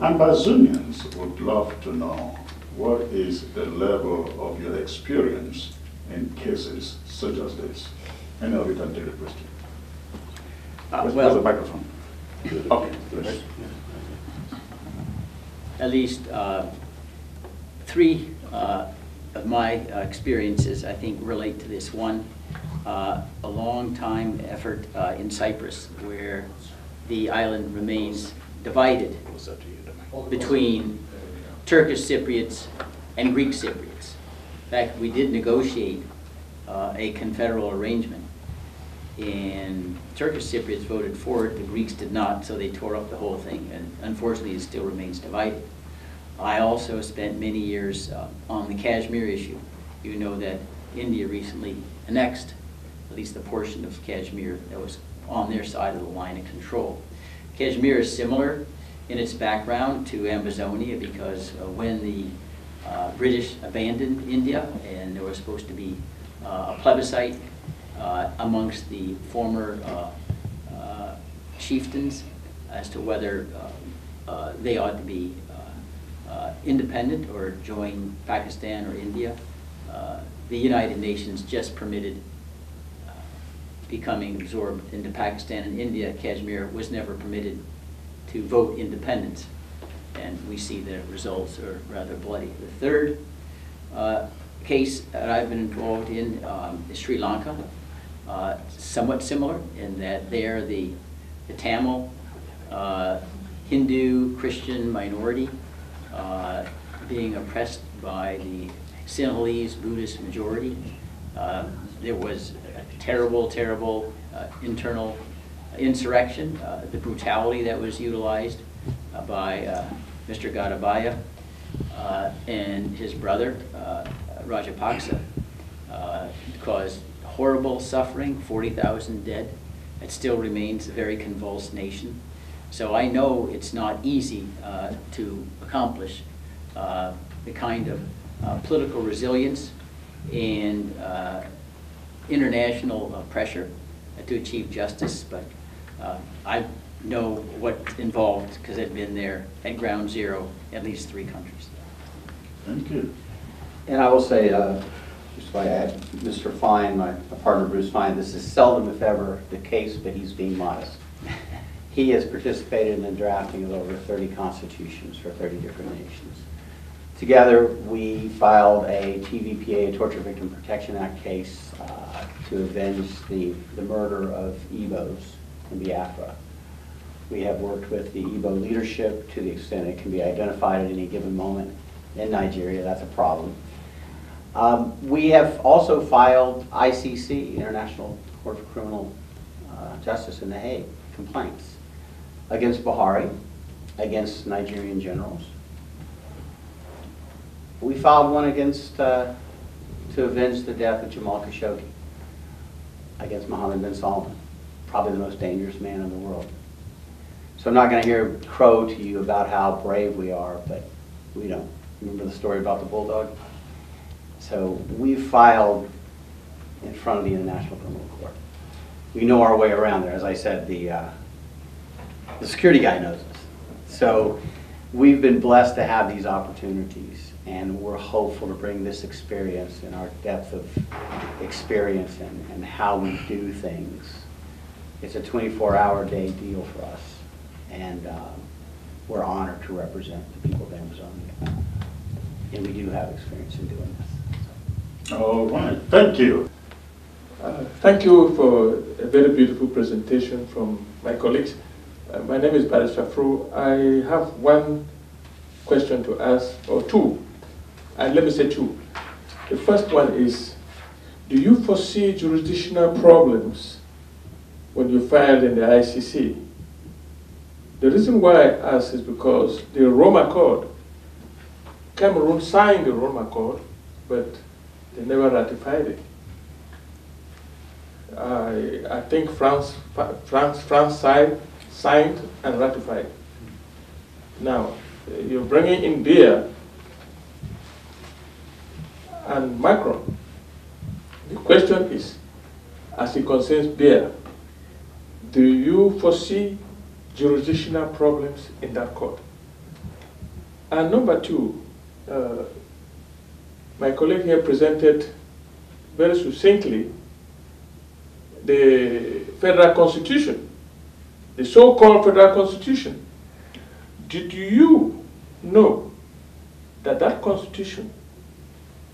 Ambazonians would love to know what is the level of your experience in cases such as this. Any of you can take the question. Where's the microphone? Okay, please. At least three of my experiences, I think, relate to this. One, a long time effort in Cyprus, where the island remains divided between Turkish Cypriots and Greek Cypriots. In fact, we did negotiate a confederal arrangement, and Turkish Cypriots voted for it, the Greeks did not, so they tore up the whole thing, and unfortunately it still remains divided. I also spent many years on the Kashmir issue. You know that India recently annexed at least the portion of Kashmir that was on their side of the line of control. Kashmir is similar in its background to Ambazonia because when the British abandoned India and there was supposed to be a plebiscite amongst the former chieftains as to whether they ought to be independent or join Pakistan or India. The United Nations just permitted becoming absorbed into Pakistan and India. Kashmir was never permitted to vote independence, and we see the results are rather bloody. The third case that I've been involved in is Sri Lanka. Somewhat similar in that there the Tamil Hindu Christian minority being oppressed by the Sinhalese Buddhist majority. There was a terrible, terrible internal insurrection, the brutality that was utilized by Mr. Gotabaya and his brother, Rajapaksa, caused horrible suffering, 40,000 dead. It still remains a very convulsed nation. So I know it's not easy to accomplish the kind of political resilience and international pressure to achieve justice, but I know what's involved because I've been there at ground zero, at least 3 countries. Thank you. And I will say, just by add, Mr. Fine, my partner Bruce Fine, this is seldom if ever the case, but he's being modest. He has participated in the drafting of over 30 constitutions for 30 different nations. Together, we filed a TVPA, Torture Victim Protection Act case to avenge the murder of Igbos in Biafra. We have worked with the Igbo leadership to the extent it can be identified at any given moment in Nigeria. That's a problem. We have also filed ICC, International Court of Criminal Justice in The Hague, complaints against Buhari, against Nigerian generals. We filed one against, to avenge the death of Jamal Khashoggi, against Mohammed bin Salman, probably the most dangerous man in the world. So I'm not going to hear crow to you about how brave we are, but we don't. Remember the story about the bulldog? So we filed in front of the International Criminal Court. We know our way around there. As I said, the security guy knows us. So we've been blessed to have these opportunities, and we're hopeful to bring this experience and our depth of experience and how we do things. It's a 24-hour-day deal for us, and we're honored to represent the people of Ambazonia. And we do have experience in doing this. All right, thank you. Thank you for a very beautiful presentation from my colleagues. My name is Barrister Fru. I have one question to ask, or two, and let me say two. The first one is, do you foresee jurisdictional problems when you filed in the ICC? The reason why I ask is because the Rome Accord, Cameroon signed the Rome Accord, but they never ratified it. I think France signed and ratified. Now, you're bringing in beer and Macron. The question is, as it concerns beer, do you foresee jurisdictional problems in that court? And number two, my colleague here presented very succinctly the federal constitution, the so-called federal constitution. Did you know that that constitution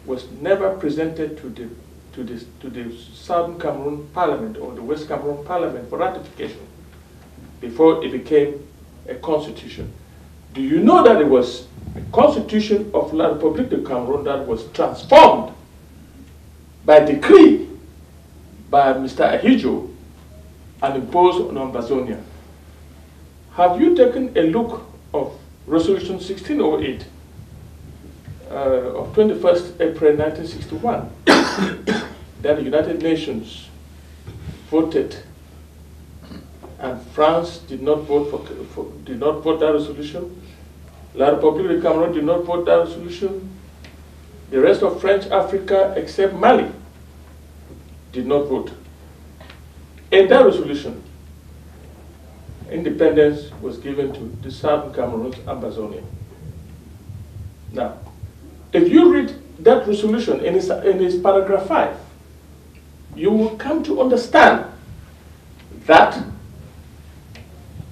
was never presented to the Southern Cameroon Parliament or the West Cameroon Parliament for ratification before it became a constitution? Do you know that it was a constitution of La République de Cameroon that was transformed by decree by Mr. Ahijo and imposed on Ambazonia? Have you taken a look of Resolution 1608 of 21st April 1961 that the United Nations voted, and France did not vote did not vote that resolution? La République de Cameroon did not vote that resolution. The rest of French Africa, except Mali, did not vote. In that resolution, independence was given to the Southern Cameroon's Ambazonia. Now, if you read that resolution in its paragraph 5, you will come to understand that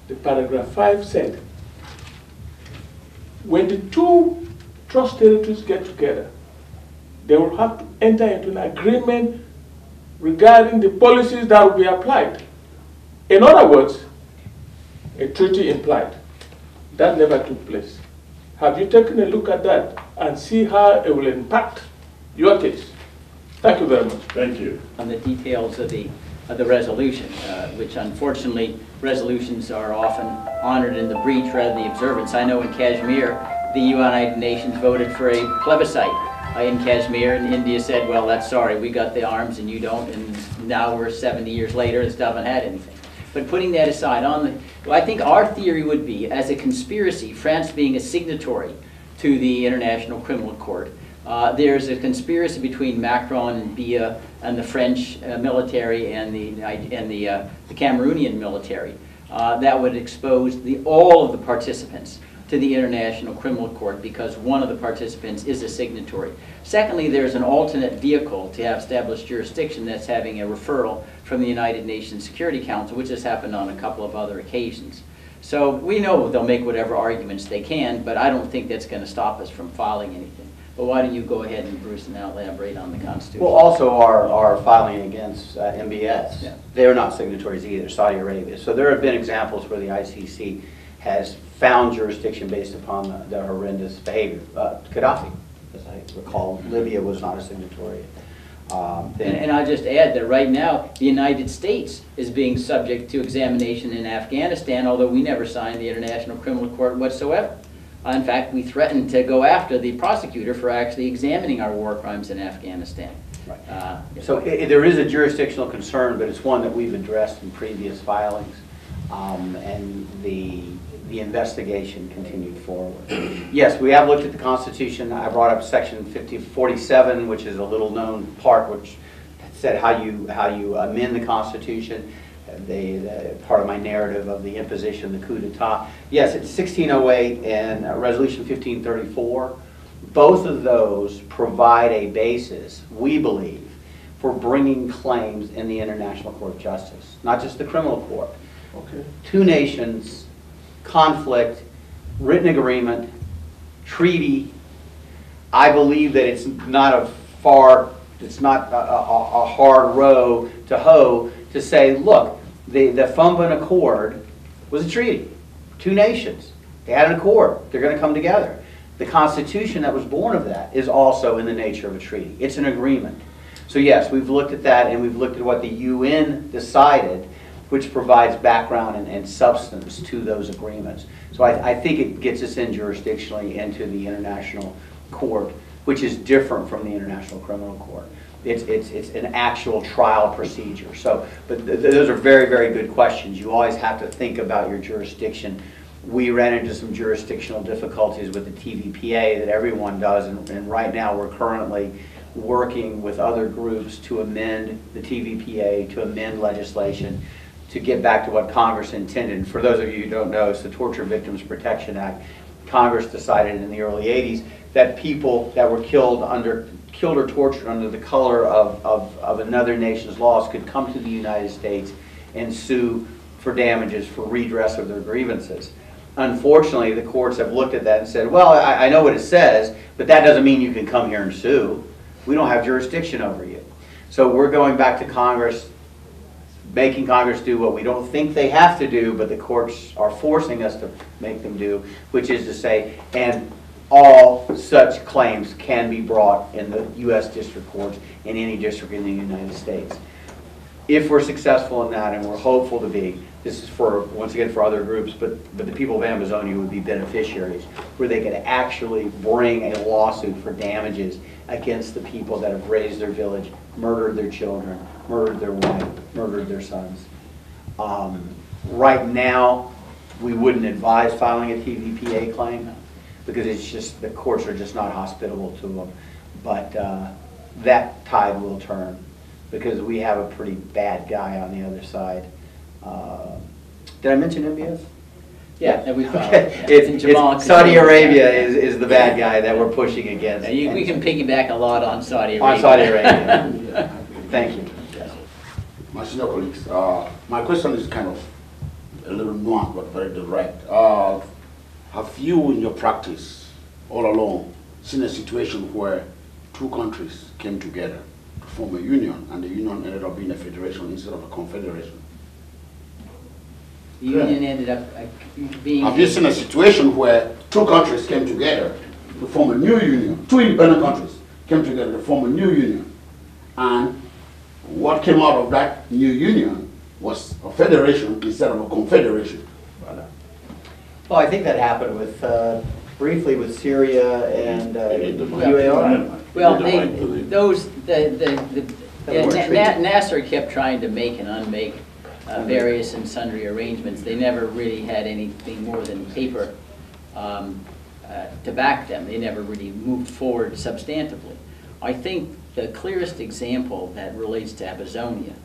the paragraph 5 said, when the two trust territories get together, they will have to enter into an agreement regarding the policies that will be applied. In other words, a treaty implied. That never took place. Have you taken a look at that and see how it will impact your case? Thank you very much. Thank you. On the details of the resolution, which unfortunately resolutions are often honored in the breach rather than the observance. I know in Kashmir, the United Nations voted for a plebiscite in Kashmir, and India said, well, that's sorry, we got the arms and you don't, and now we're 70 years later and still haven't had anything. But putting that aside, I think our theory would be, as a conspiracy, France being a signatory to the International Criminal Court, there's a conspiracy between Macron and Biya and the French military and the Cameroonian military that would expose all of the participants to the International Criminal Court because one of the participants is a signatory. Secondly, there's an alternate vehicle to have established jurisdiction that's having a referral from the United Nations Security Council, which has happened on a couple of other occasions. So we know they'll make whatever arguments they can, but I don't think that's going to stop us from filing anything. But why don't you go ahead and, Bruce, and elaborate on the Constitution? Well, also our filing against MBS. Yeah. They're not signatories either, Saudi Arabia. So there have been examples where the ICC has found jurisdiction based upon the horrendous behavior. Gaddafi, as I recall, Libya was not a signatory. And I'll just add that right now, the United States is being subject to examination in Afghanistan, although we never signed the International Criminal Court whatsoever. In fact, we threatened to go after the prosecutor for actually examining our war crimes in Afghanistan. Right. So there is a jurisdictional concern, but it's one that we've addressed in previous filings, and the investigation continued forward. Yes, we have looked at the Constitution. I brought up Section 5047, which is a little-known part, which said how you amend the Constitution. The part of my narrative of the imposition, the coup d'etat. Yes, it's 1608 and Resolution 1534. Both of those provide a basis, we believe, for bringing claims in the International Court of Justice, not just the criminal court. Okay. Two nations, conflict, written agreement, treaty. I believe that it's not a hard row to hoe to say, look, the Fumbin Accord was a treaty. Two nations. They had an accord. They're going to come together. The Constitution that was born of that is also in the nature of a treaty. It's an agreement. So yes, we've looked at that, and we've looked at what the UN decided, which provides background and substance to those agreements. So I think it gets us in jurisdictionally into the International Court, which is different from the International Criminal Court. It's an actual trial procedure. So, but those are very, very good questions. You always have to think about your jurisdiction. We ran into some jurisdictional difficulties with the TVPA that everyone does, and right now we're currently working with other groups to amend the TVPA, to amend legislation, to get back to what Congress intended. And for those of you who don't know, it's the Torture Victims Protection Act. Congress decided in the early 80s that people that were killed or tortured under the color of another nation's laws could come to the United States and sue for damages, for redress of their grievances. Unfortunately, the courts have looked at that and said, well, I know what it says, but that doesn't mean you can come here and sue. We don't have jurisdiction over you. So we're going back to Congress, making Congress do what we don't think they have to do, but the courts are forcing us to make them do, which is to say, and all such claims can be brought in the U.S. district courts in any district in the United States. If we're successful in that, and we're hopeful to be, this is for, once again, for other groups, but the people of Ambazonia would be beneficiaries, where they could actually bring a lawsuit for damages against the people that have raised their village, murdered their children, murdered their wife, murdered their sons. Right now, we wouldn't advise filing a TVPA claim because it's just, the courts are just not hospitable to them. But that tide will turn because we have a pretty bad guy on the other side. Did I mention MBS? Yeah, and we filed. Okay. Yeah. It's Saudi Arabia is the bad guy that we're pushing against. We can piggyback a lot on Saudi Arabia. On Saudi Arabia. Thank you. My senior colleagues, my question is kind of a little nuanced but very direct. Have you, in your practice, all along, seen a situation where two countries came together to form a union, and the union ended up being a federation instead of a confederation? The union ended up being... Have you seen a situation where two countries came together to form a new union, two independent countries came together to form a new union, and what came out of that new union was a federation instead of a confederation? Well, I think that happened with, briefly with Syria and UAR. Well, Nasser kept trying to make and unmake various and sundry arrangements. They never really had anything more than paper to back them. They never really moved forward substantively. I think the clearest example that relates to Ambazonia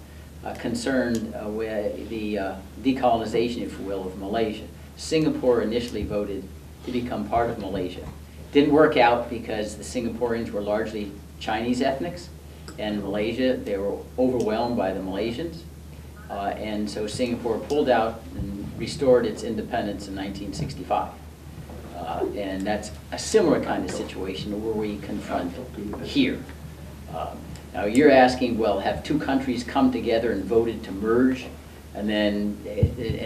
concerned with the decolonization, if you will, of Malaysia. Singapore initially voted to become part of Malaysia. Didn't work out because the Singaporeans were largely Chinese ethnics, and in Malaysia they were overwhelmed by the Malaysians. And so Singapore pulled out and restored its independence in 1965. And that's a similar kind of situation where we confront here. Now you're asking, well, have two countries come together and voted to merge and then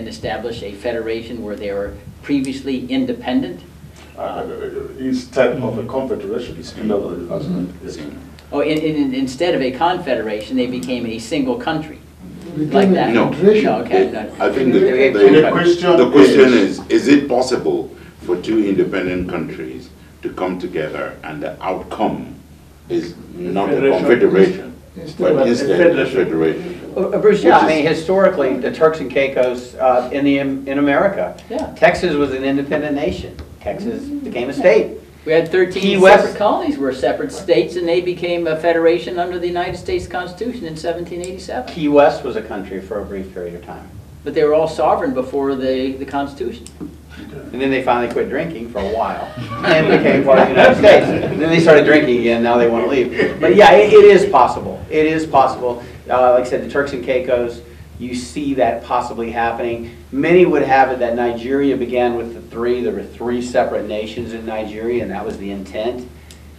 establish a federation where they were previously independent? Instead of a confederation, instead of a confederation, they became a single country. Like that? No. Okay. I think the question is it possible for two independent countries to come together and the outcome is not a confederation, but instead a federation? Bruce, yeah, I mean, historically, the Turks and Caicos in America, Yeah. Texas was an independent nation. Texas became a state. We had 13 Key separate West. colonies were separate states, and they became a federation under the United States Constitution in 1787. Key West was a country for a brief period of time. But they were all sovereign before the Constitution. And then they finally quit drinking for a while and became part of the United States. And then they started drinking again, now they want to leave. But yeah, it is possible. It is possible. Like I said, the Turks and Caicos, you see that possibly happening. Many would have it that Nigeria began with the three. There were three separate nations in Nigeria, and that was the intent.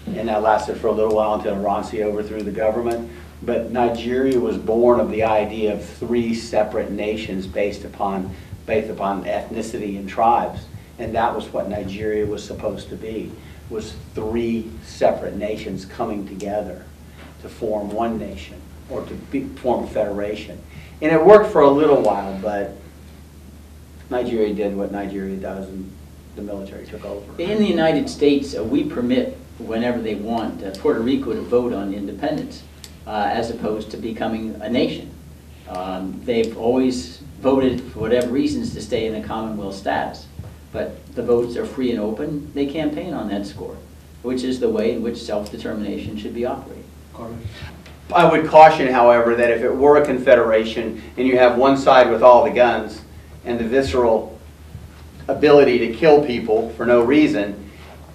And that lasted for a little while until Iransi overthrew the government. But Nigeria was born of the idea of three separate nations based upon ethnicity and tribes. And that was what Nigeria was supposed to be, was three separate nations coming together to form one nation, or to form a federation. And it worked for a little while, but Nigeria did what Nigeria does, and the military took over. In the United States, we permit, whenever they want, Puerto Rico to vote on independence, as opposed to becoming a nation. They've always voted, for whatever reasons, to stay in a Commonwealth status. But the votes are free and open. They campaign on that score, which is the way in which self-determination should be operated. I would caution, however, that if it were a confederation and you have one side with all the guns and the visceral ability to kill people for no reason,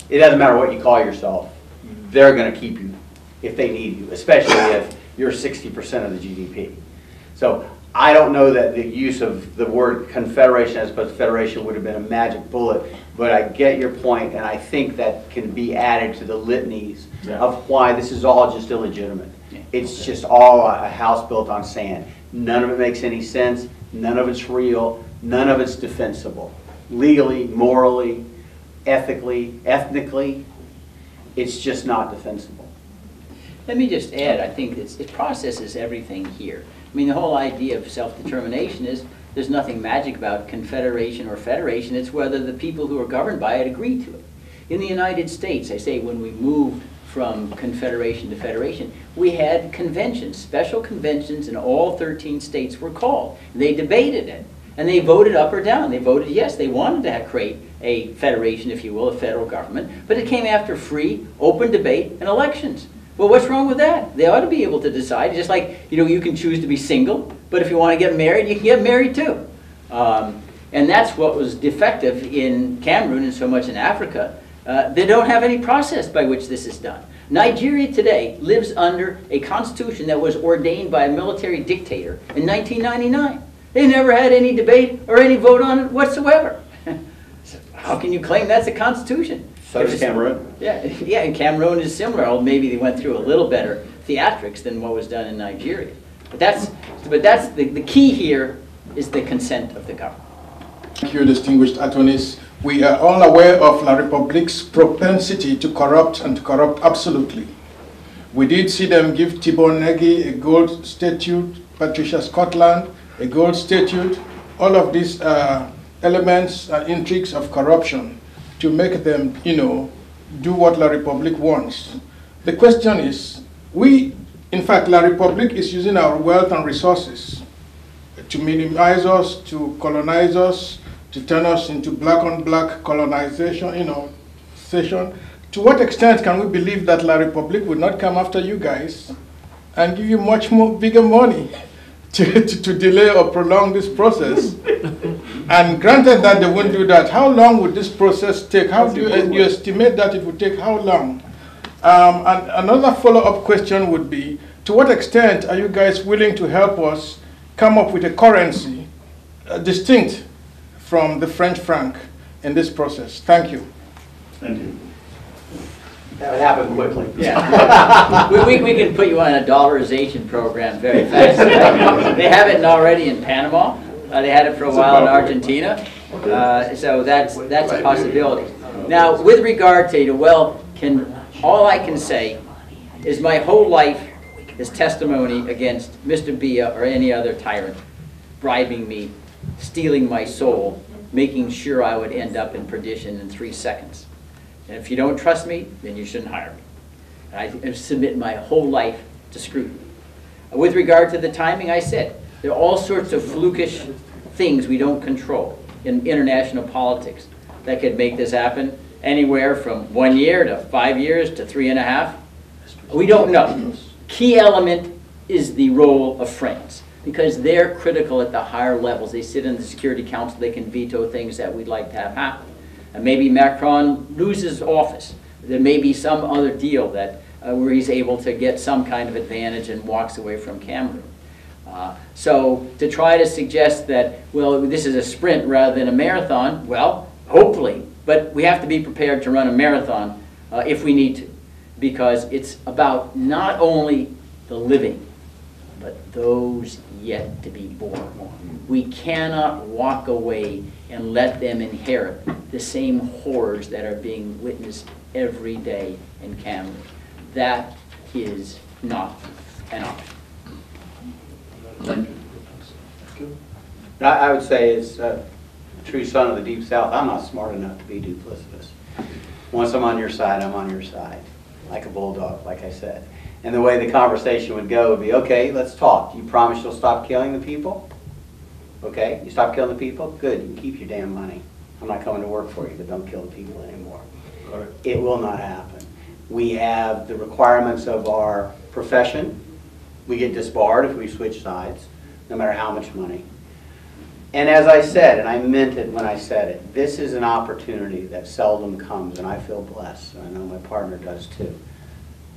it doesn't matter what you call yourself. They're going to keep you if they need you, especially if you're 60% of the GDP. So I don't know that the use of the word confederation as opposed to federation would have been a magic bullet, but I get your point, and I think that can be added to the litanies of why this is all just illegitimate. It's just all a house built on sand. None of it makes any sense. None of it's real. None of it's defensible. Legally, morally, ethically, ethnically, it's just not defensible. Let me just add, I think it processes everything here. I mean, the whole idea of self-determination is there's nothing magic about confederation or federation. It's whether the people who are governed by it agree to it. In the United States, I say when we moved from confederation to federation, we had conventions, special conventions in all 13 states were called. They debated it, and they voted up or down. They voted yes, they wanted to create a federation, if you will, a federal government, but it came after free, open debate and elections. Well, what's wrong with that? They ought to be able to decide, just like, you know, you can choose to be single, but if you want to get married, you can get married too. And that's what was defective in Cameroon and so much in Africa. They don't have any process by which this is done. Nigeria today lives under a constitution that was ordained by a military dictator in 1999. They never had any debate or any vote on it whatsoever. So how can you claim that's a constitution? So does Cameroon. Yeah, and Cameroon is similar. Or maybe they went through a little better theatrics than what was done in Nigeria. But that's the key here is the consent of the government. Thank you, distinguished attorneys. We are all aware of La Republique's propensity to corrupt and to corrupt absolutely. We did see them give Thibon Nagy a gold statue, Patricia Scotland a gold statue, all of these elements and intrigues of corruption to make them, you know, do what La Republique wants. The question is, in fact, La Republique is using our wealth and resources to minimize us, to colonize us, to turn us into black-on-black colonization, you know, session. To what extent can we believe that La Republique would not come after you guys and give you much more bigger money to delay or prolong this process? And granted that they won't do that, how long would this process take? How do you estimate that it would take? How long? And another follow-up question would be, to what extent are you guys willing to help us come up with a currency distinct from the French franc in this process? Thank you. Thank you. That would happen quickly. Yeah. we can put you on a dollarization program very fast. They have it already in Panama. They had it for a while in Argentina. So that's a possibility. Now, with regard to, well, all I can say is my whole life is testimony against Mr. Biya or any other tyrant bribing me, stealing my soul, making sure I would end up in perdition in 3 seconds. And if you don't trust me, then you shouldn't hire me. And I submit my whole life to scrutiny. With regard to the timing, I said, there are all sorts of flukish things we don't control in international politics that could make this happen, anywhere from 1 year to 5 years to 3.5. We don't know. Key element is the role of France, because they're critical at the higher levels. They sit in the Security Council, they can veto things that we'd like to have happen. And maybe Macron loses office. There may be some other deal that where he's able to get some kind of advantage and walks away from Cameroon. So to try to suggest that, well, this is a sprint rather than a marathon, well, hopefully, but we have to be prepared to run a marathon if we need to, because it's about not only the living, but those yet to be born. We cannot walk away and let them inherit the same horrors that are being witnessed every day in Cameroon. That is not an option. Thank you. I would say, as a true son of the Deep South, I'm not smart enough to be duplicitous. Once I'm on your side, I'm on your side, like a bulldog, like I said. And the way the conversation would go would be, okay, let's talk. You promise you'll stop killing the people? Okay, you stop killing the people? Good, you can keep your damn money. I'm not coming to work for you, but don't kill the people anymore. It will not happen. We have the requirements of our profession. We get disbarred if we switch sides, no matter how much money. And as I said, and I meant it when I said it, this is an opportunity that seldom comes, and I feel blessed, and I know my partner does too.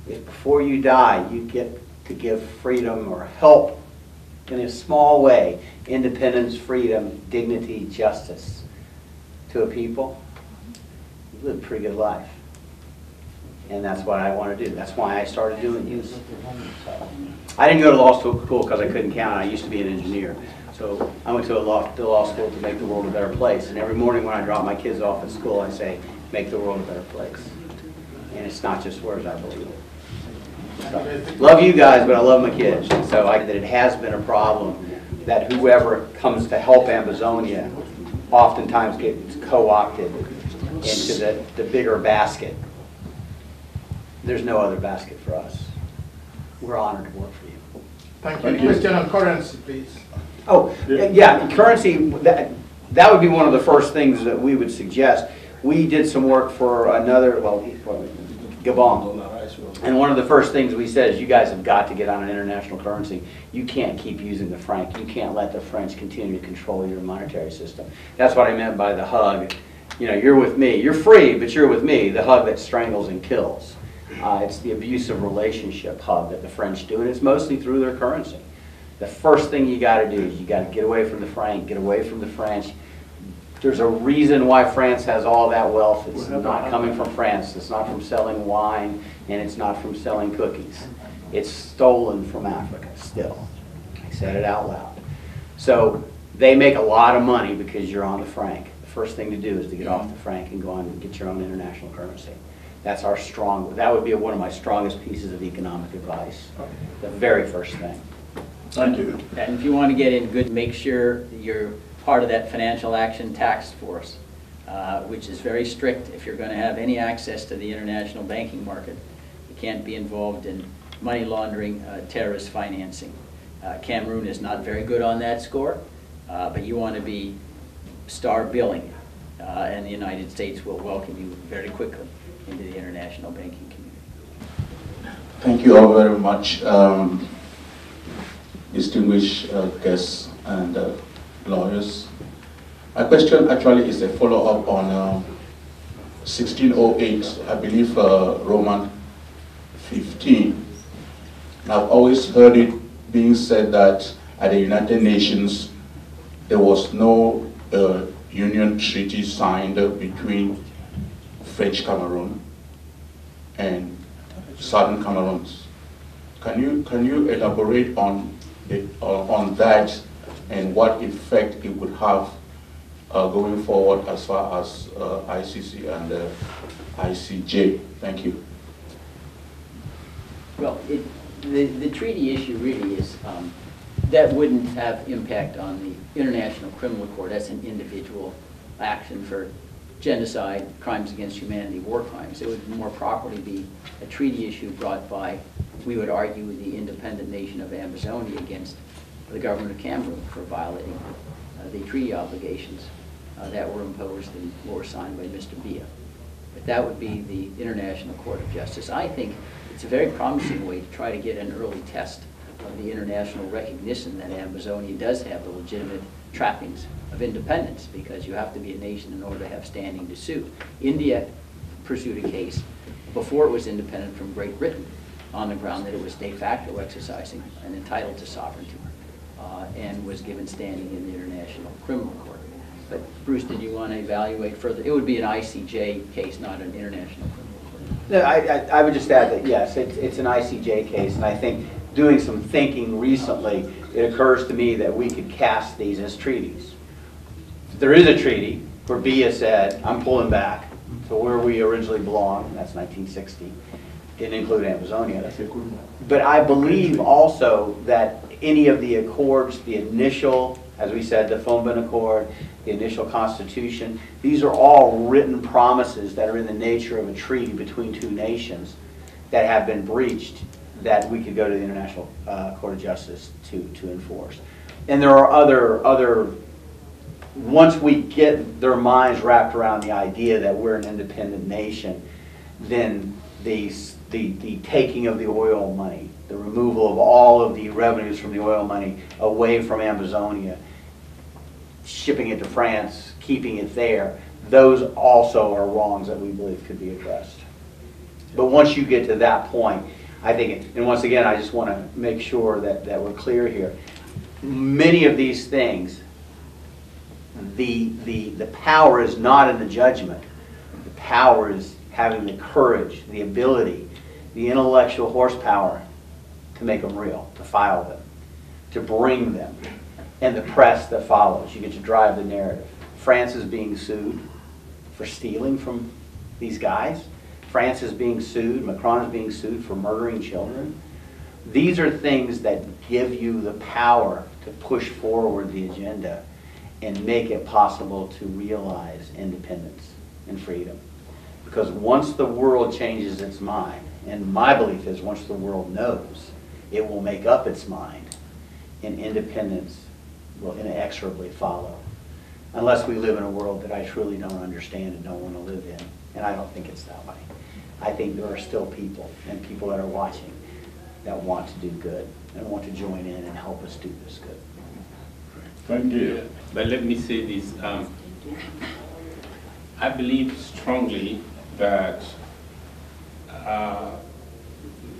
If before you die, you get to give freedom or help in a small way, independence, freedom, dignity, justice to a people, you live a pretty good life. And that's what I want to do. That's why I started doing youth. I didn't go to law school because I couldn't count. I used to be an engineer. So I went to law school to make the world a better place. And every morning when I drop my kids off at school, I say, make the world a better place. And it's not just words, I believe it. So, love you guys, but I love my kids. So that it has been a problem that whoever comes to help Ambazonia oftentimes gets co-opted into the bigger basket. There's no other basket for us. We're honored to work for you. Thank you. Question on currency, please. Oh, yeah, currency, that would be one of the first things that we would suggest. We did some work for another, well, Gabon. And one of the first things we said is you guys have got to get on an international currency. You can't keep using the franc. You can't let the French continue to control your monetary system. That's what I meant by the hug. You know, you're with me. You're free, but you're with me. The hug that strangles and kills. It's the abusive relationship hug that the French do, and it's mostly through their currency. The first thing you got to do is you got to get away from the franc, get away from the French. There's a reason why France has all that wealth. It's not coming from France. It's not from selling wine, and it's not from selling cookies. It's stolen from Africa still. I said it out loud. So they make a lot of money because you're on the franc. The first thing to do is to get off the franc and go on and get your own international currency. That's our that would be one of my strongest pieces of economic advice. The very first thing. Thank you. And if you want to get in good, make sure you're part of that financial action task force, which is very strict. If you're going to have any access to the international banking market, you can't be involved in money laundering, terrorist financing. Cameroon is not very good on that score, but you want to be star billing, and the United States will welcome you very quickly into the international banking community. Thank you all very much, distinguished guests and lawyers. My question actually is a follow-up on 1608, I believe Roman 15. And I've always heard it being said that at the United Nations there was no union treaty signed between French Cameroon and Southern Cameroon. Can you elaborate on that and what effect it would have going forward as far as ICC and ICJ? Thank you. Well, the treaty issue really is, that wouldn't have impact on the International Criminal Court. That's an individual action for genocide, crimes against humanity, war crimes. It would more properly be a treaty issue brought by, we would argue, the independent nation of Ambazonia against the government of Cameroon for violating the treaty obligations that were imposed and were signed by Mr. Biya. But that would be the International Court of Justice. I think it's a very promising way to try to get an early test of the international recognition that Ambazonia does have the legitimate trappings of independence, because you have to be a nation in order to have standing to sue. India pursued a case before it was independent from Great Britain on the ground that it was de facto exercising and entitled to sovereignty, and was given standing in the International Criminal Court. But Bruce, did you want to evaluate further? It would be an ICJ case, not an International Criminal Court. No, I would just add that, yes, it's an ICJ case, and I think doing some thinking recently, it occurs to me that we could cast these as treaties. There is a treaty where Biya said, I'm pulling back to where we originally belong, that's 1960. Didn't include Ambazonia. But I believe also that any of the accords, the initial, as we said, the Fombin Accord, the initial constitution, these are all written promises that are in the nature of a treaty between two nations that have been breached, that we could go to the International Court of Justice to enforce. And there are other, once we get their minds wrapped around the idea that we're an independent nation, then the taking of the oil money, the removal of all of the revenues from the oil money away from Ambazonia, shipping it to France, keeping it there, those also are wrongs that we believe could be addressed. But once you get to that point, I think, and once again, I just want to make sure that we're clear here. Many of these things, the power is not in the judgment. The power is having the courage, the ability, the intellectual horsepower to make them real, to file them, to bring them, and the press that follows. You get to drive the narrative. France is being sued for stealing from these guys. France is being sued, Macron is being sued for murdering children. These are things that give you the power to push forward the agenda and make it possible to realize independence and freedom. Because once the world changes its mind, and my belief is once the world knows, it will make up its mind, and independence will inexorably follow. Unless we live in a world that I truly don't understand and don't want to live in. And I don't think it's that way. I think there are still people, and people that are watching, that want to do good and want to join in and help us do this good. Thank you. But let me say this. I believe strongly that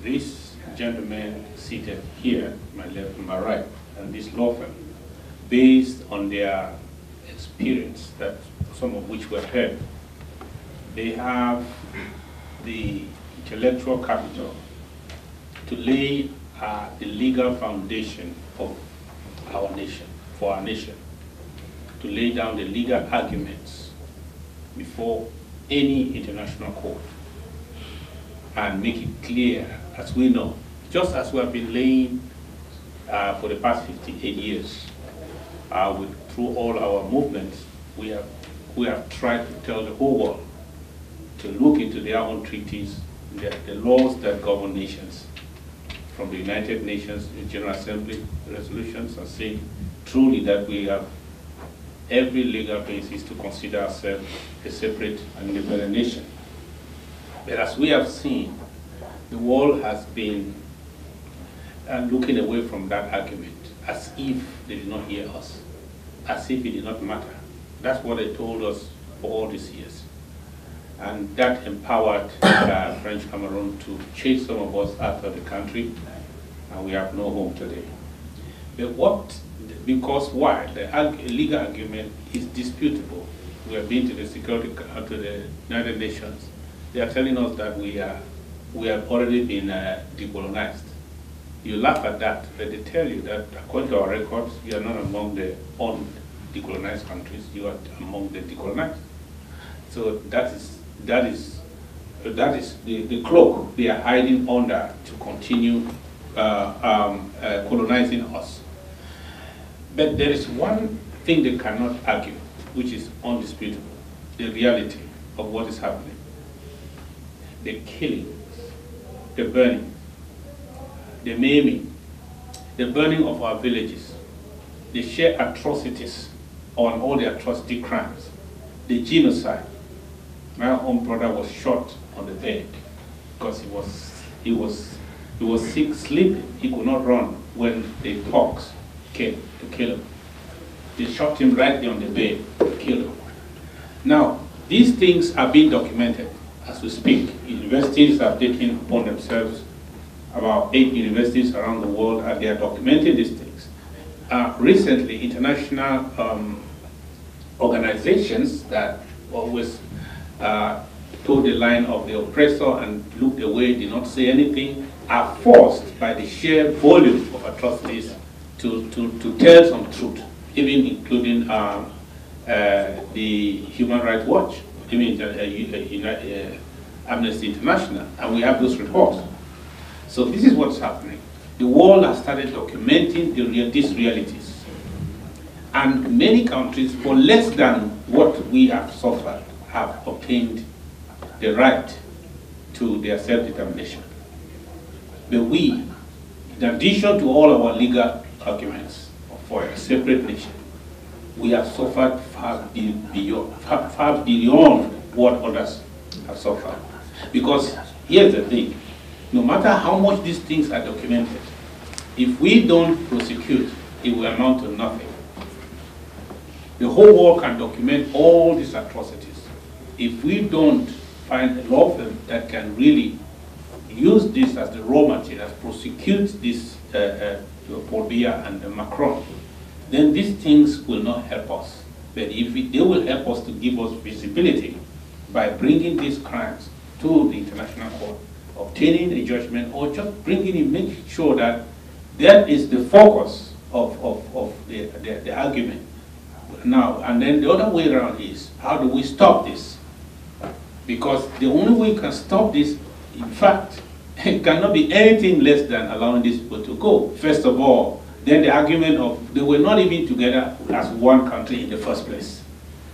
this gentleman seated here, my left and my right, and this law firm, based on their experience, that some of which were heard, they have the intellectual capital to lay the legal foundation of our nation, for our nation, to lay down the legal arguments before any international court and make it clear, as we know, just as we have been laying for the past 58 years, through all our movements, we have tried to tell the whole world to look into their own treaties, the laws that govern nations, from the United Nations, the General Assembly resolutions, and saying truly that we have every legal basis to consider ourselves a separate and independent nation. But as we have seen, the world has been looking away from that argument, as if they did not hear us, as if it did not matter. That's what they told us for all these years. And that empowered French Cameroon to chase some of us out of the country, and we have no home today. But because why? The legal argument is disputable. We have been to the to the United Nations. They are telling us that we have already been decolonized. You laugh at that, but they tell you that according to our records, you are not among the undecolonized countries. You are among the decolonized. So that is the cloak they are hiding under to continue colonizing us. But there is one thing they cannot argue, which is undisputable: the reality of what is happening. The killing, the burning, the maiming, the burning of our villages, the sheer atrocities on all the atrocity crimes, the genocide. My own brother was shot on the bed because he was sick, sleeping. He could not run when the thugs came to kill him. They shot him right there on the bed to kill him. Now, these things are being documented as we speak. Universities have taken upon themselves, about 8 universities around the world, and they are documenting these things. Recently, international organizations that always told the line of the oppressor and looked away, did not say anything, are forced by the sheer volume of atrocities to tell some truth, even including the Human Rights Watch, even Amnesty International, and we have those reports. So this is what's happening. The world has started documenting these realities. And many countries, for less than what we have suffered, have obtained the right to their self-determination. But we, in addition to all our legal arguments for a separate nation, we have suffered far beyond what others have suffered. Because here's the thing, no matter how much these things are documented, if we don't prosecute, it will amount to nothing. The whole world can document all these atrocities. If we don't find a law firm that can really use this as the raw material, prosecute this Paul Biya and Macron, then these things will not help us. But if they will help us to give us visibility by bringing these crimes to the international court, obtaining a judgment, or just bringing in, making sure that that is the focus of the argument. Now, and then the other way around is, how do we stop this? Because the only way we can stop this, in fact, it cannot be anything less than allowing these people to go. First of all, then the argument of they were not even together as one country in the first place.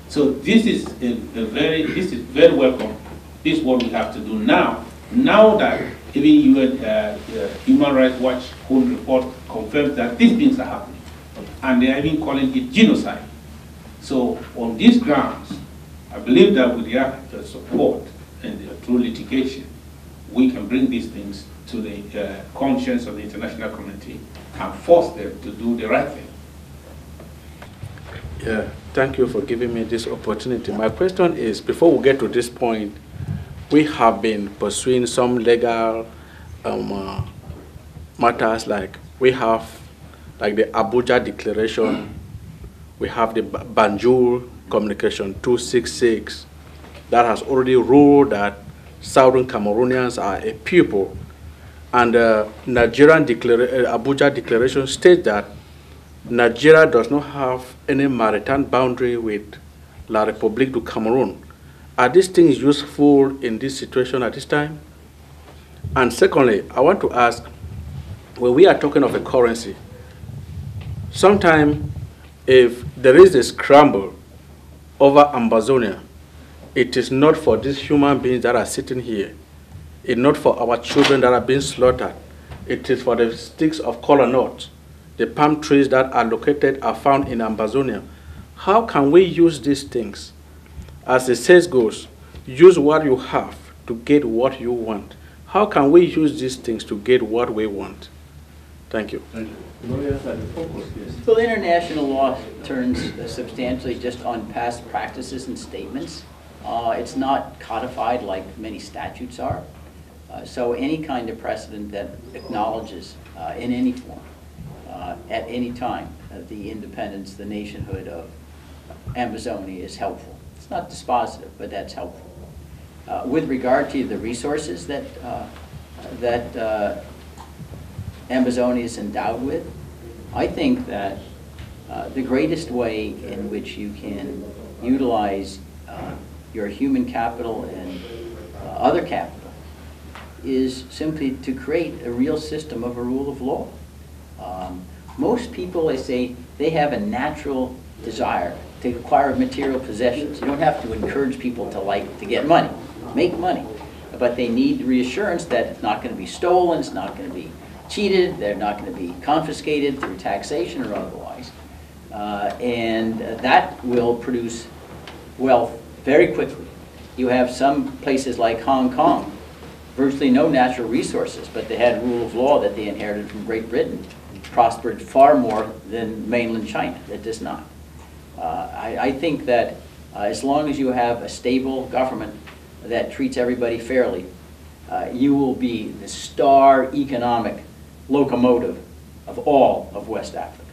So this is very welcome. This is what we have to do now. Now that even UN Human Rights Watch whole report confirms that these things are happening, and they are even calling it genocide. So on these grounds, I believe that with their support and through litigation, we can bring these things to the conscience of the international community and force them to do the right thing. Yeah, thank you for giving me this opportunity. My question is, before we get to this point, we have been pursuing some legal matters, like we have like the Abuja Declaration, we have the Banjul Communication 266 that has already ruled that Southern Cameroonians are a people, and Nigerian Abuja Declaration states that Nigeria does not have any maritime boundary with La République du Cameroon. Are these things useful in this situation at this time? And secondly, I want to ask, when we are talking of a currency, sometime if there is a scramble over Ambazonia, it is not for these human beings that are sitting here. It's not for our children that are being slaughtered. It is for the sticks of kola nut. The palm trees that are found in Ambazonia. How can we use these things? As the saying goes, use what you have to get what you want. How can we use these things to get what we want? Thank you. Thank you. Well, international law turns substantially just on past practices and statements. It's not codified like many statutes are. So any kind of precedent that acknowledges in any form, at any time, the independence, the nationhood of Ambazonia is helpful. It's not dispositive, but that's helpful. With regard to the resources that Ambazonia is endowed with, I think that the greatest way in which you can utilize your human capital and other capital is simply to create a real system of a rule of law. Most people, I say, they have a natural desire to acquire material possessions. You don't have to encourage people to get money, make money, but they need reassurance that it's not going to be stolen, it's not going to be cheated, they're not going to be confiscated through taxation or otherwise, and that will produce wealth very quickly. You have some places like Hong Kong, virtually no natural resources, but they had rule of law that they inherited from Great Britain, prospered far more than mainland China. That does not. I think that as long as you have a stable government that treats everybody fairly, you will be the star economic locomotive of all of West Africa.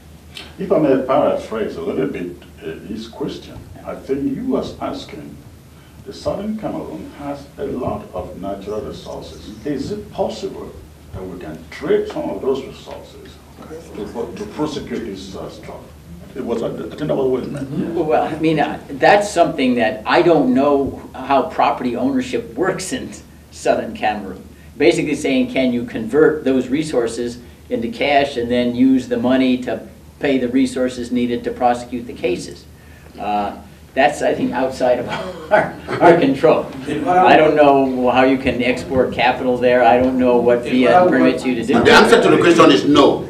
If I may paraphrase a little bit his question, I think he was asking, the Southern Cameroon has a lot of natural resources. Is it possible that we can trade some of those resources to prosecute this struggle? I think that was what it meant. Well, I mean, that's something that I don't know how property ownership works in Southern Cameroon. Basically saying, can you convert those resources into cash and then use the money to pay the resources needed to prosecute the cases? That's, I think, outside of our control. I don't know how you can export capital there. I don't know what via permits you to do. The answer to the question is no.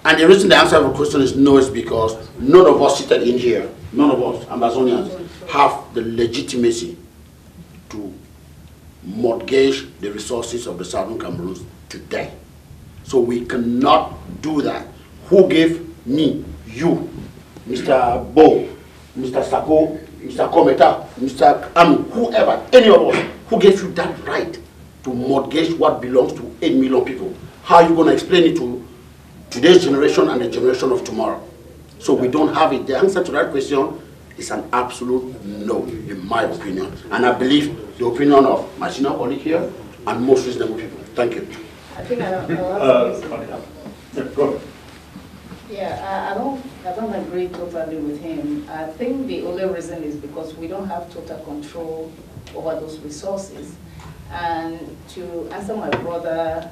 And the reason the answer to the question is no is because none of us seated in here, none of us, Ambazonians, have the legitimacy to mortgage the resources of the Southern Cameroons today. So we cannot do that. Who gave me, you, Mr. Bo, Mr. Sako, Mr. Kometa, Mr. whoever, any of us, who gave you that right to mortgage what belongs to 8 million people? How are you going to explain it to today's generation and the generation of tomorrow? So we don't have it. The answer to that question is an absolute no, in my opinion. And I believe the opinion of my senior colleague here and most reasonable people. Thank you. I think I'll Go ahead. Yeah, I don't agree totally with him. I think the only reason is because we don't have total control over those resources. And to answer my brother,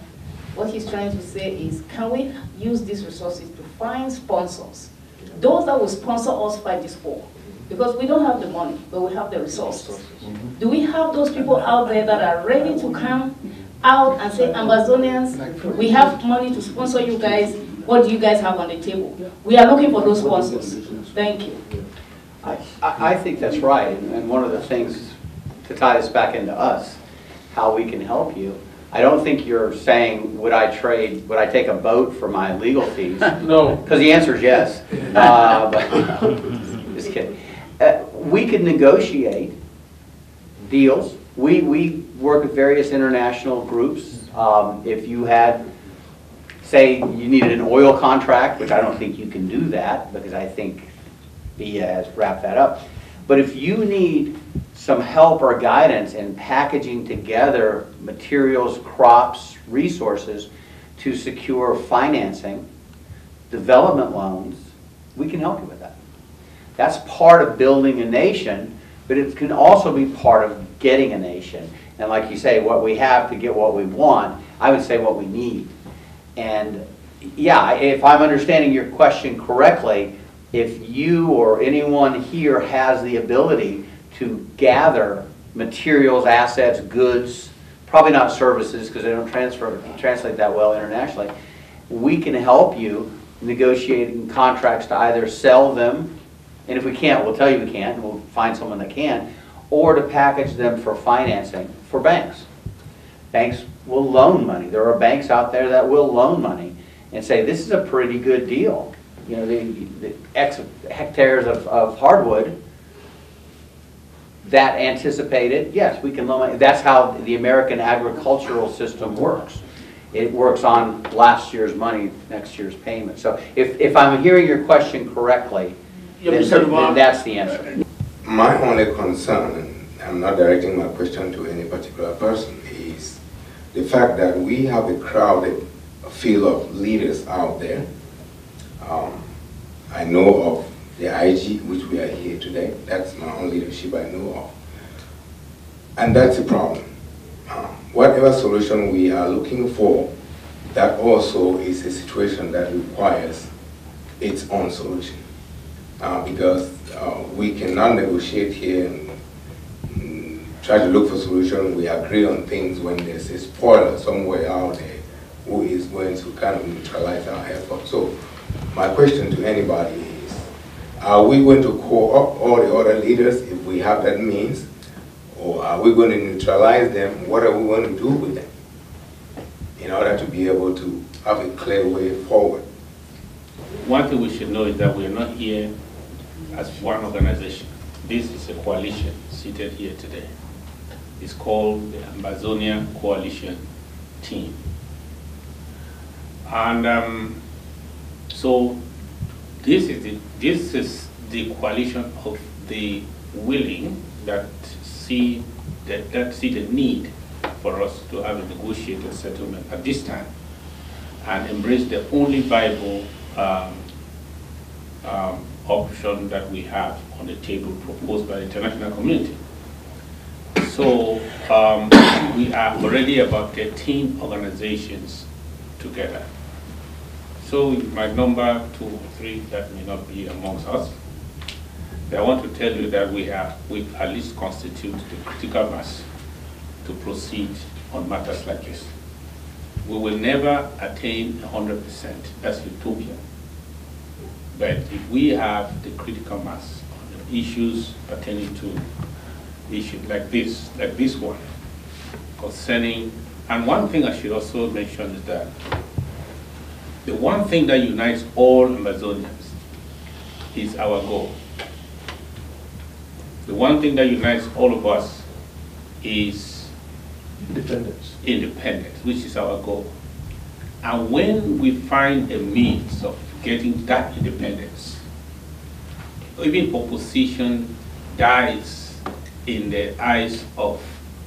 what he's trying to say is, can we use these resources to find sponsors? Those that will sponsor us fight this war. Because we don't have the money, but we have the resources. Do we have those people out there that are ready to come out and say, Ambazonians, we have money to sponsor you guys. What do you guys have on the table? We are looking for those sponsors. Thank you. I think that's right. And one of the things to tie this back into us, how we can help you, I don't think you're saying, would I take a boat for my legal fees? No. Because the answer is yes. Just kidding. We could negotiate deals. We work with various international groups. If you had, say, you needed an oil contract, which I don't think you can do that because I think BIA has wrapped that up. But if you need some help or guidance in packaging together materials, crops, resources to secure financing, development loans, we can help you with that. That's part of building a nation, but it can also be part of getting a nation. And like you say, what we have to get what we want, I would say what we need. And yeah, if I'm understanding your question correctly, if you or anyone here has the ability to gather materials, assets, goods, probably not services because they don't translate that well internationally, we can help you negotiating contracts to either sell them, and if we can't, we'll tell you we can't, and we'll find someone that can, or to package them for financing for banks. Banks will loan money. There are banks out there that will loan money and say, this is a pretty good deal. You know, the X hectares of hardwood that anticipated, yes, we can loan money. That's how the American agricultural system works. It works on last year's money, next year's payment. So if I'm hearing your question correctly, then that's the answer. My only concern, and I'm not directing my question to any particular person, is the fact that we have a crowded field of leaders out there. I know of the IG, which we are here today. That's my own leadership I know of. And that's a problem. Whatever solution we are looking for, that also is a situation that requires its own solution. Because we cannot negotiate here and try to look for solutions. We agree on things when there's a spoiler somewhere out there who is going to kind of neutralize our effort. So my question to anybody is, are we going to co-opt all the other leaders if we have that means? Or are we going to neutralize them? What are we going to do with them in order to be able to have a clear way forward? One thing we should know is that we are not here as one organization. This is a coalition seated here today. It's called the Ambazonia Coalition Team. And so this is the coalition of the willing that see the need for us to have a negotiated settlement at this time and embrace the only viable option that we have on the table proposed by the international community. So we are already about 13 organizations together. So my number 2 or 3 that may not be amongst us. I want to tell you that we at least constitute the critical mass to proceed on matters like this. We will never attain 100%, that's utopia. But if we have the critical mass on the issues pertaining to issues like this one, concerning, and one thing I should also mention is that the one thing that unites all Ambazonians is our goal. The one thing that unites all of us is independence, which is our goal. And when we find a means of getting that independence, even opposition dies in the eyes of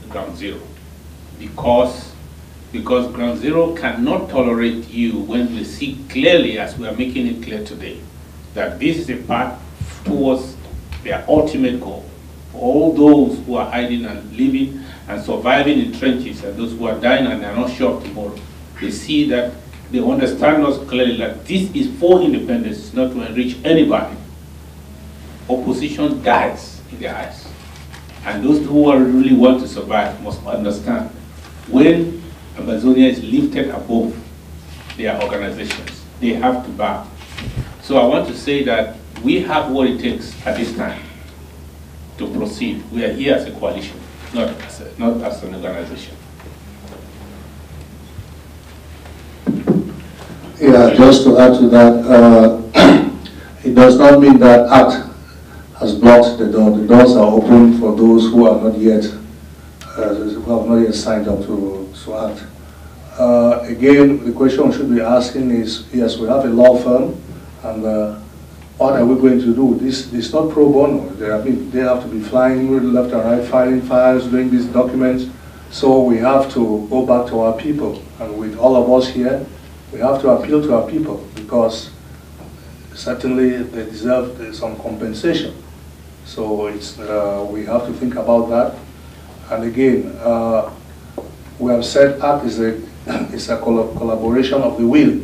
Ground Zero, because Ground Zero cannot tolerate you when we see clearly, as we are making it clear today, that this is a path towards their ultimate goal. For all those who are hiding and living and surviving in trenches, and those who are dying and are not sure of tomorrow, they see that, they understand us clearly that this is for independence, it's not to enrich anybody. Opposition dies in their eyes. And those who really want to survive must understand when Ambazonia is lifted above their organizations, they have to bow. So I want to say that we have what it takes at this time to proceed. We are here as a coalition, not as an organization. Yeah, just to add to that, it does not mean that ACT has blocked the door. The doors are open for those who are not yet, who have not yet signed up to ACT. Again, the question we should be asking is, yes, we have a law firm, and what are we going to do? This is not pro bono. They have to be flying left and right, filing files, doing these documents. So we have to go back to our people, and with all of us here, we have to appeal to our people, because certainly they deserve some compensation. So it's, we have to think about that. And again, we have said ACT is a collaboration of the will.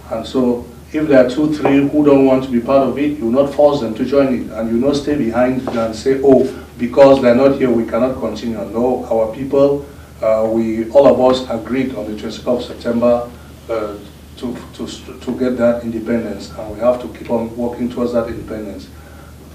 And so if there are 2, 3 who don't want to be part of it, you will not force them to join it. And you will not stay behind and say, oh, because they're not here, we cannot continue. No, our people, all of us agreed on the 24th of September to get that independence, and we have to keep on working towards that independence.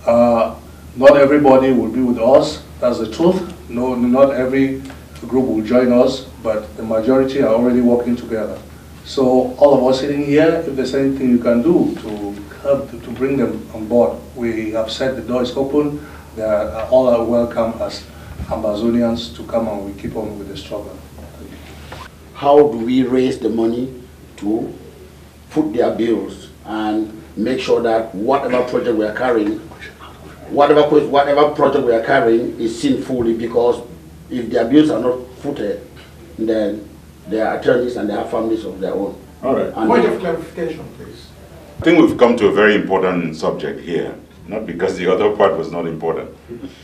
Not everybody will be with us, that's the truth. No, not every group will join us, but the majority are already working together. So all of us sitting here, if there's anything you can do to help to bring them on board, we have said the door is open. They are all are welcome as Ambazonians to come, and we keep on with the struggle. How do we raise the money to foot their bills and make sure that whatever project we are carrying, whatever project we are carrying is seen fully? Because if their bills are not footed, then they are attorneys and they have families of their own. All right. Point of clarification, please. I think we've come to a very important subject here, not because the other part was not important.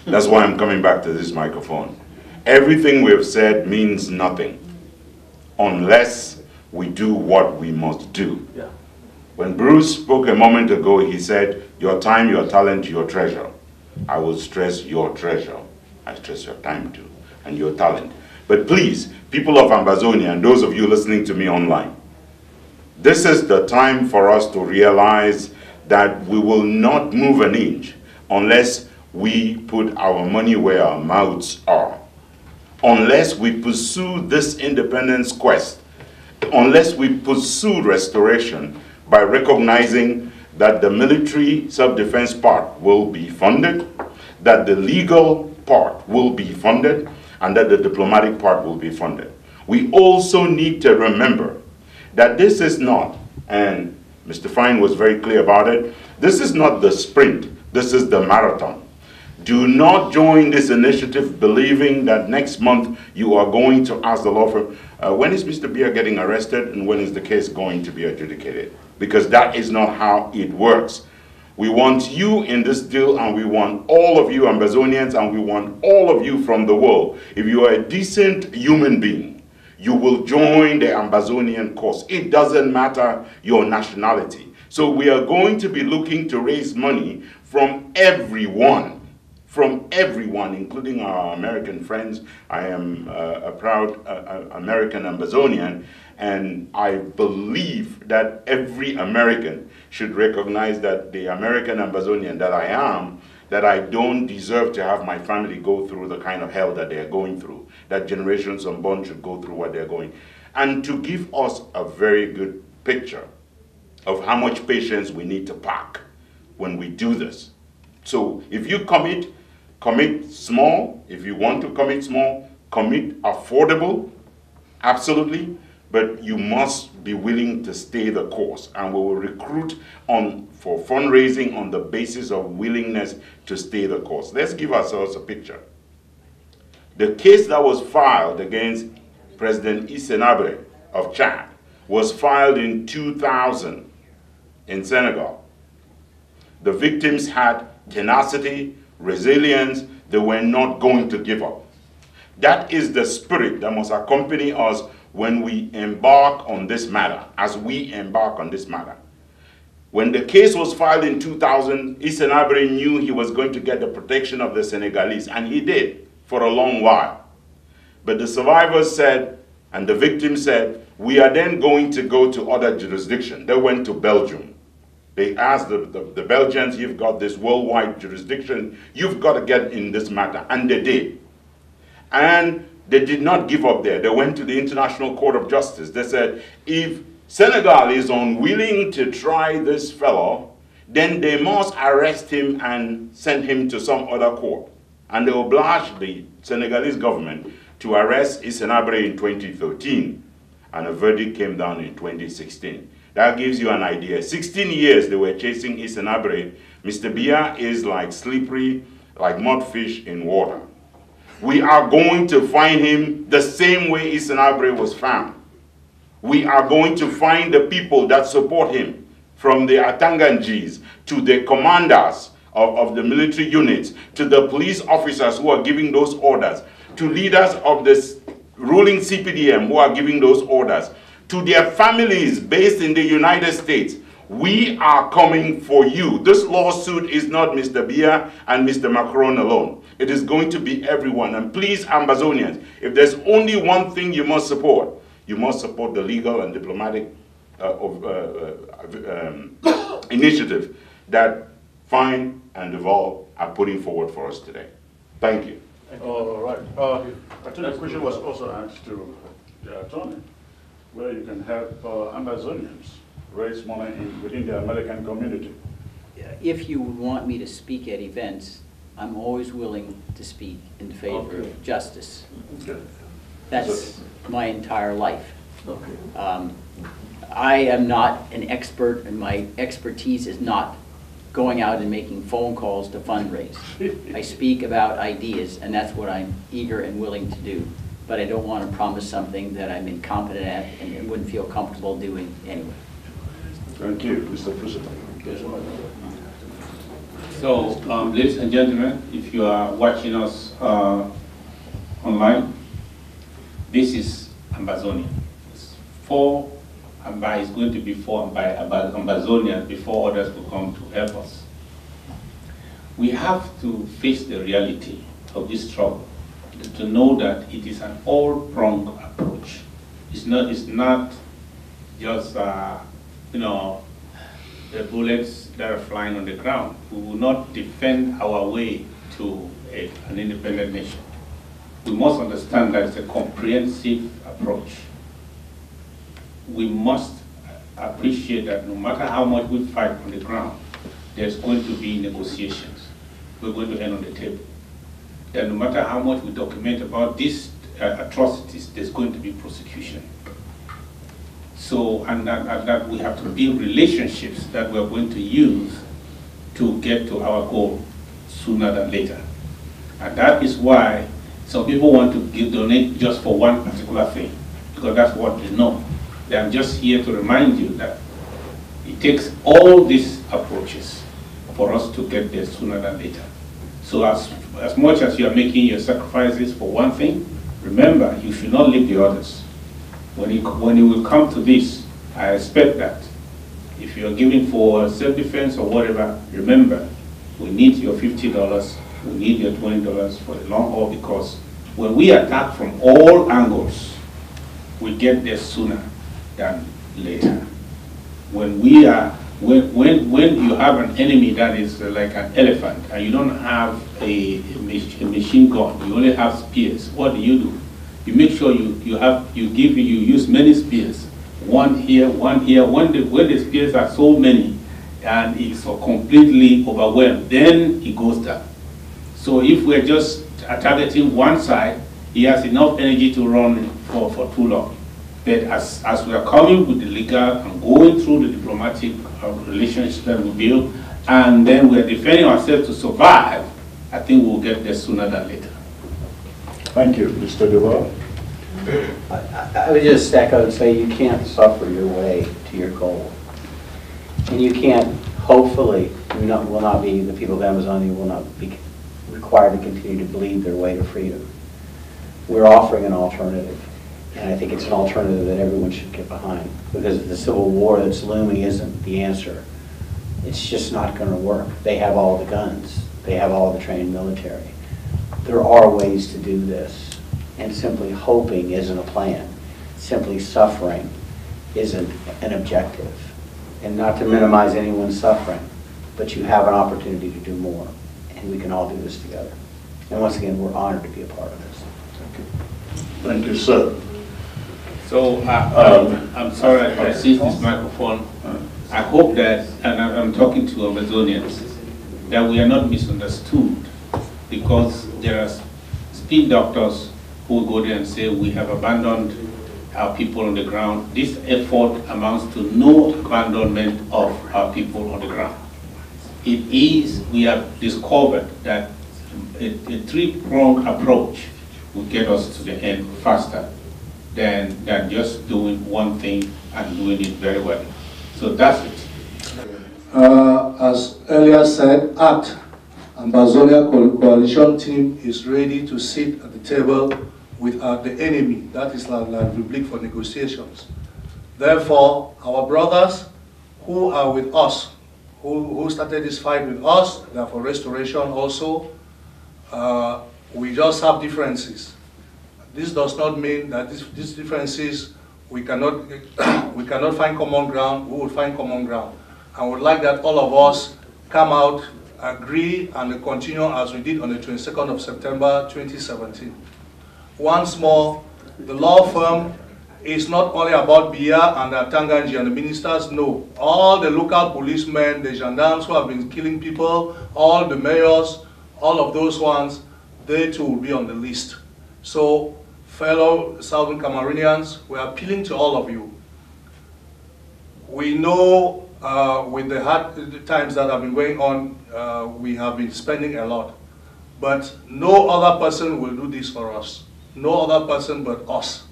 That's why I'm coming back to this microphone. Everything we've said means nothing unless we do what we must do. Yeah. When Bruce spoke a moment ago, he said, your time, your talent, your treasure. I will stress your treasure. I stress your time too, and your talent. But please, people of Ambazonia and those of you listening to me online, this is the time for us to realize that we will not move an inch unless we put our money where our mouths are. Unless we pursue this independence quest, unless we pursue restoration by recognizing that the military self-defense part will be funded, that the legal part will be funded, and that the diplomatic part will be funded. We also need to remember that this is not, and Mr. Fine was very clear about it, this is not the sprint, this is the marathon. Do not join this initiative believing that next month you are going to ask the law firm, when is Mr. Beer getting arrested and when is the case going to be adjudicated? Because that is not how it works. We want you in this deal, and we want all of you Ambazonians, and we want all of you from the world. If you are a decent human being, you will join the Ambazonian cause. It doesn't matter your nationality. So we are going to be looking to raise money from everyone, including our American friends. I am a proud American Ambazonian, and I believe that every American should recognize that the American Ambazonian that I am, that I don't deserve to have my family go through the kind of hell that they're going through, that generations unborn should go through what they're going. And to give us a very good picture of how much patience we need to pack when we do this. So if you commit Commit small. If you want to commit small, commit affordable, absolutely. But you must be willing to stay the course. And we will recruit for fundraising on the basis of willingness to stay the course. Let's give ourselves a picture. The case that was filed against President Hissène of Chad was filed in 2000 in Senegal. The victims had tenacity, resilience. They were not going to give up. That is the spirit that must accompany us when we embark on this matter, as we embark on this matter. When the case was filed in 2000, Hissène knew he was going to get the protection of the Senegalese, and he did for a long while. But the survivors said, and the victims said, we are then going to go to other jurisdictions. They went to Belgium. They asked the Belgians, you've got this worldwide jurisdiction, you've got to get in this matter, and they did. And they did not give up there. They went to the International Court of Justice. They said, if Senegal is unwilling to try this fellow, then they must arrest him and send him to some other court. And they obliged the Senegalese government to arrest Hissène in 2013, and a verdict came down in 2016. That gives you an idea. 16 years they were chasing Hissène. Mr. Biya is like slippery, like mudfish in water. We are going to find him the same way Hissène was found. We are going to find the people that support him, from the Atanganjis to the commanders of the military units, to the police officers who are giving those orders, to leaders of this ruling CPDM who are giving those orders, to their families based in the United States. We are coming for you. This lawsuit is not Mr. Biya and Mr. Macron alone. It is going to be everyone. And please, Ambazonians, if there's only one thing you must support the legal and diplomatic initiative that Fine and Deval are putting forward for us today. Thank you. All right. I think the question was also asked to the attorney, where you can help Ambazonians raise money within the American community. If you want me to speak at events, I'm always willing to speak in favor of justice. Okay. That's my entire life. Okay. I am not an expert, and my expertise is not going out and making phone calls to fundraise. I speak about ideas, and that's what I'm eager and willing to do. But I don't want to promise something that I'm incompetent at and wouldn't feel comfortable doing anyway. Thank you, Mr. President. So, ladies and gentlemen, if you are watching us online, this is Ambazonia. It's going to be for Ambazonia before others will come to help us. We have to face the reality of this struggle, to know that it is an all-pronged approach. It's not just the bullets that are flying on the ground. We will not defend our way to an independent nation. We must understand that it's a comprehensive approach. We must appreciate that no matter how much we fight on the ground, there's going to be negotiations. We're going to end on the table. That no matter how much we document about these atrocities, there's going to be prosecution. So, and that we have to build relationships that we're going to use to get to our goal sooner than later. And that is why some people want to donate just for one particular thing, because that's what they know. I'm just here to remind you that it takes all these approaches for us to get there sooner than later. So as much as you are making your sacrifices for one thing, remember, you should not leave the others. When you will come to this, I expect that if you are giving for self-defense or whatever, remember, we need your $50, we need your $20 for the long haul, because when we attack from all angles, we get there sooner than later. When you have an enemy that is like an elephant and you don't have a machine gun, you only have spears, what do? You make sure you use many spears, one here, one here. When the spears are so many and it's so completely overwhelmed, then it goes down. So if we're just targeting one side, he has enough energy to run for too long. But as we are coming with the legal and going through the diplomatic relations that we build, and then we are defending ourselves to survive, I think we'll get there sooner than later. Thank you, Mr. Duval. I would just echo and say you can't suffer your way to your goal. And you can't, hopefully, will not be, the people of Ambazonia will not be required to continue to bleed their way to freedom. We're offering an alternative. And I think it's an alternative that everyone should get behind. Because the civil war that's looming isn't the answer. It's just not going to work. They have all the guns. They have all the trained military. There are ways to do this. And simply hoping isn't a plan. Simply suffering isn't an objective. And not to minimize anyone's suffering, but you have an opportunity to do more. And we can all do this together. And once again, we're honored to be a part of this. Thank you. Thank you, sir. So I'm sorry I seized this microphone. I hope that, and I'm talking to Ambazonians, that we are not misunderstood, because there are spin doctors who go there and say we have abandoned our people on the ground. This effort amounts to no abandonment of our people on the ground. It is, we have discovered that a three-pronged approach will get us to the end faster than just doing one thing and doing it very well. So that's it. As earlier said, ACT, Ambazonia Coalition Team, is ready to sit at the table with the enemy, that is La Republic, for negotiations. Therefore, our brothers who are with us, who started this fight with us, they are for restoration also. We just have differences. This does not mean that these differences, we cannot find common ground. We will find common ground. I would like that all of us come out, agree, and continue as we did on the 22nd of September 2017. Once more, the law firm is not only about Bia and Tanganji and the ministers, no. All the local policemen, the gendarmes who have been killing people, all the mayors, all of those ones, they too will be on the list. So, fellow Southern Cameroonians, we are appealing to all of you. We know with the hard times that have been going on, we have been spending a lot. But no other person will do this for us. No other person but us.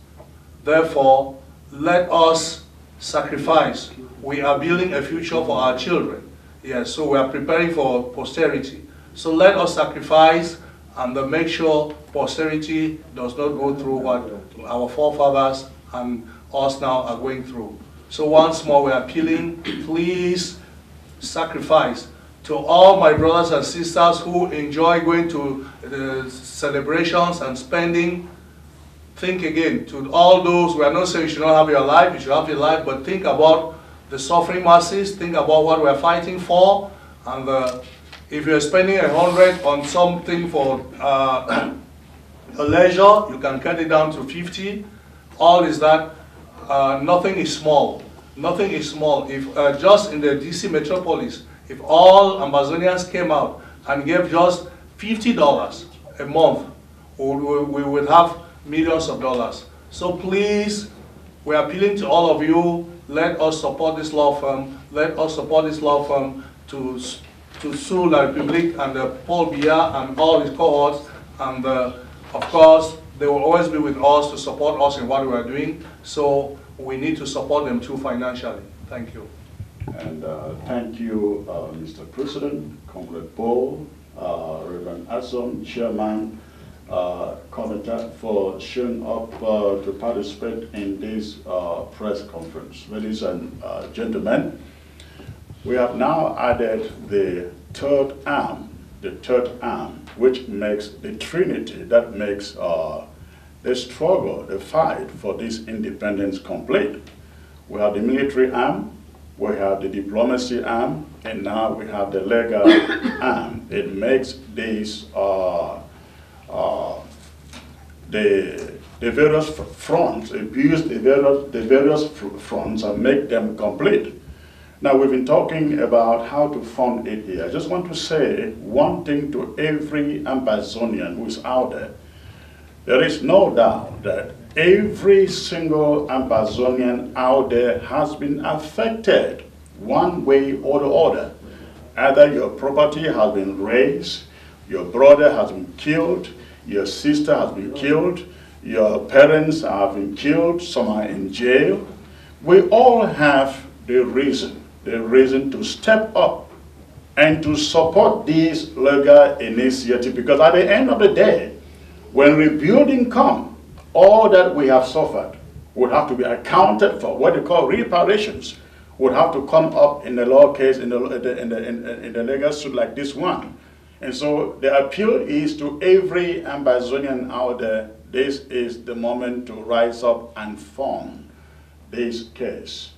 Therefore, let us sacrifice. We are building a future for our children. Yes, so we are preparing for posterity. So let us sacrifice and make sure posterity does not go through what our forefathers and us now are going through. So once more we are appealing, please sacrifice. To all my brothers and sisters who enjoy going to the celebrations and spending, think again. To all those, we are not saying you should not have your life, you should have your life, but think about the suffering masses, think about what we are fighting for, and if you're spending 100 on something for a leisure, you can cut it down to 50. All is that nothing is small. Nothing is small. If just in the DC metropolis, if all Ambazonians came out and gave just $50 a month, we would have millions of dollars. So please, we're appealing to all of you, let us support this law firm. Let us support this law firm to sue La Republique and Paul Biya and all his cohorts. And of course, they will always be with us to support us in what we are doing. So we need to support them too financially. Thank you. And thank you, Mr. President, Comrade Paul, Reverend Assom, Chairman, Committee, for showing up to participate in this press conference. Ladies and gentlemen, we have now added the third arm, which makes the trinity that makes the struggle, the fight for this independence complete. We have the military arm, we have the diplomacy arm, and now we have the legal arm. It makes these the various fronts, abuse the various fronts and make them complete. Now, we've been talking about how to fund it here. I just want to say one thing to every Ambazonian who is out there. There is no doubt that every single Ambazonian out there has been affected one way or the other. Either your property has been razed, your brother has been killed, your sister has been killed, your parents have been killed, some are in jail. We all have the reason to step up and to support this legal initiative, because at the end of the day, when rebuilding comes, all that we have suffered would have to be accounted for. What they call reparations would have to come up in the law case, in the legal suit like this one. And so the appeal is to every Ambazonian out there, this is the moment to rise up and fund this case.